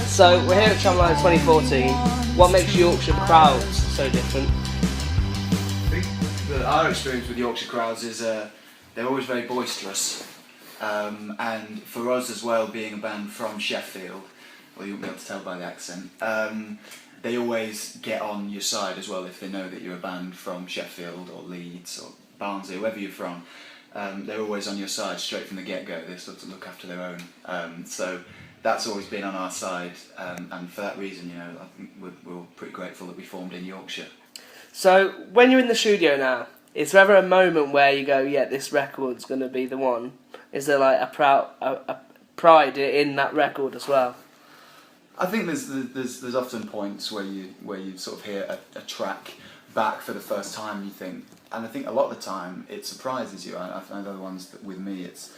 So we're here at Tramlines 2014. What makes Yorkshire crowds so different? I think our experience with Yorkshire crowds is they're always very boisterous, and for us as well, being a band from Sheffield, well, you won't be able to tell by the accent, they always get on your side as well if they know that you're a band from Sheffield or Leeds or Barnsley, wherever you're from. They're always on your side straight from the get-go. They sort of look after their own. So that's always been on our side, and for that reason, I think we're pretty grateful that we formed in Yorkshire. So when you're in the studio now, is there ever a moment where you go, yeah, this record's going to be the one? Is there like a pride in that record as well? I think there's often points where you sort of hear a track back for the first time, you think, and I think a lot of the time it surprises you. I find other ones that with me it's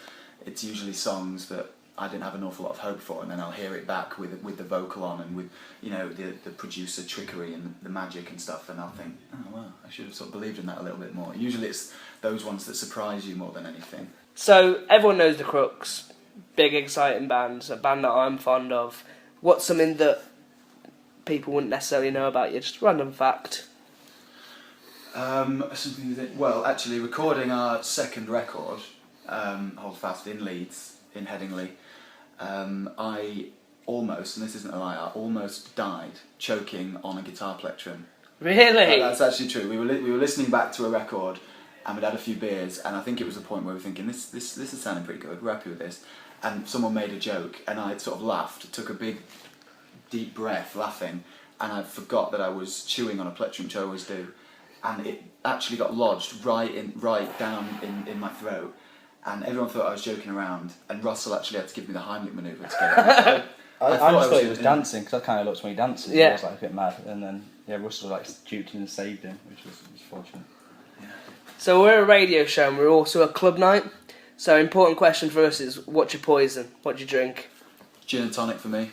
usually songs that I didn't have an awful lot of hope for, and then I'll hear it back with the vocal on and with the producer trickery and the magic and stuff, and I'll think, oh wow, I should have sort of believed in that a little bit more. Usually it's those ones that surprise you more than anything. So everyone knows the Crookes, big exciting bands, a band that I'm fond of. What's something that people wouldn't necessarily know about you? Just a random fact. Well, actually, recording our second record, Hold Fast in Leeds, in Headingley, I almost, and this isn't a lie, I almost died choking on a guitar plectrum. Really? That's actually true. We were listening back to a record, and we'd had a few beers, and I think it was the point where we were thinking, this is sounding pretty good, we're happy with this, and someone made a joke, and I sort of laughed, took a big, deep breath, laughing, and I forgot that I was chewing on a plectrum, which I always do, and it actually got lodged right down in my throat. And everyone thought I was joking around, and Russell actually had to give me the Heimlich manoeuvre to get it. I just thought he was dancing, because that kind of looks when he dances. Yeah. I was like a bit mad, and then Russell like duped him and saved him, which was fortunate. Yeah. So we're a radio show, and we're also a club night. So important question for us is, what's your poison? What do you drink? Gin and tonic for me.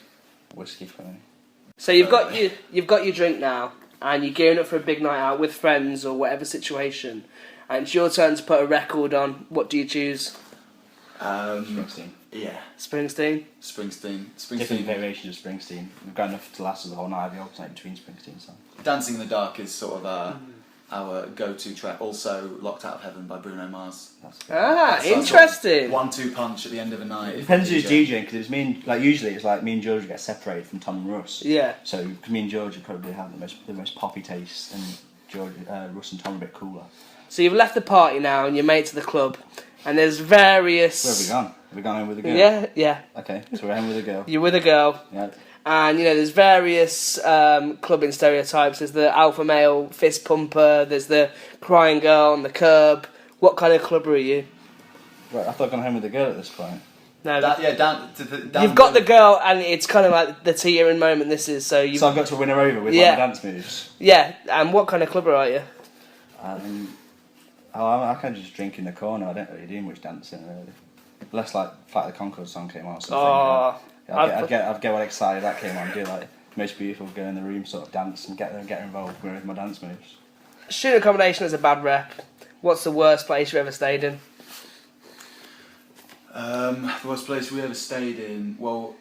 Whiskey for me. So you've got your drink now, and you're gearing up for a big night out with friends or whatever situation. And it's your turn to put a record on. What do you choose? Springsteen. Yeah. Springsteen? Springsteen. Different variations of Springsteen. We've got enough to last us the whole night. We alternate between Springsteen songs. Dancing in the Dark is sort of our go-to track. Also, Locked Out of Heaven by Bruno Mars. That's interesting. 1-2 punch at the end of a night. It depends who's DJing, because it's me and, usually it's like me and George get separated from Tom and Russ. Yeah. So me and George would probably have the most poppy taste, and Russ and Tom are a bit cooler. So you've left the party now, and you're made to the club, and there's various... Where have we gone? Have we gone home with a girl? Yeah. Okay, so we're home with a girl. You're with a girl. Yeah. And, there's various clubbing stereotypes. There's the alpha male fist pumper, there's the crying girl on the curb. What kind of clubber are you? Right, I thought I'd gone home with a girl at this point. No, down you've got the girl, and it's kind of like the teetering moment this is. So I've got to win her over with my dance moves? Yeah, and what kind of clubber are you? I kind of just drink in the corner. I don't really do much dancing, really. Unless, Flight of the Conchords song came on or something. I'd get all excited that came on, do most beautiful girl in the room sort of dance and get involved with my dance moves. Student accommodation has a bad rep. What's the worst place you've ever stayed in? The worst place we ever stayed in, well,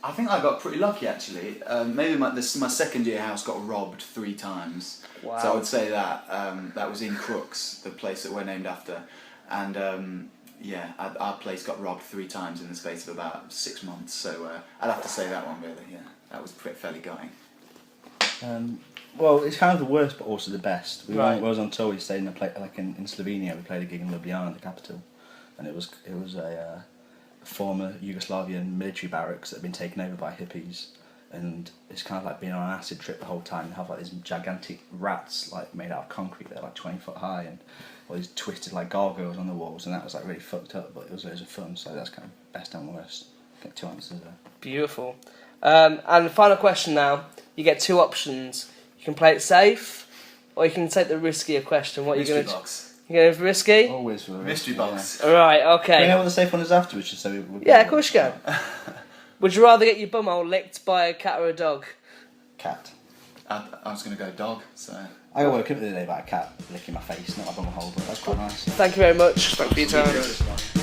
I think I got pretty lucky actually. Maybe my second year house got robbed 3 times. Wow. So I would say that was in Crookes, the place that we're named after, and our place got robbed 3 times in the space of about 6 months. So I'd have to say that one really. Yeah, that was fairly gutting. Well, it's kind of the worst, but also the best. We was on tour. We stayed in in Slovenia. We played a gig in Ljubljana, the capital, and it was a former Yugoslavian military barracks that had been taken over by hippies, and it's kind of like being on an acid trip the whole time. You have these gigantic rats made out of concrete. They're 20 foot high, and all these twisted gargoyles on the walls, and that was really fucked up. But it was loads of fun. So that's kind of best and worst. Get 2 answers there. Always for the mystery box. Yeah. Alright, okay. Do you know what the safe one is afterwards? Just so yeah, of course you can. Would you rather get your bumhole licked by a cat or a dog? Cat. I was going to go dog, so... I got woken up the other day by a cat licking my face, not my bumhole, but that's quite nice. Thank you very much. Thank you for your time.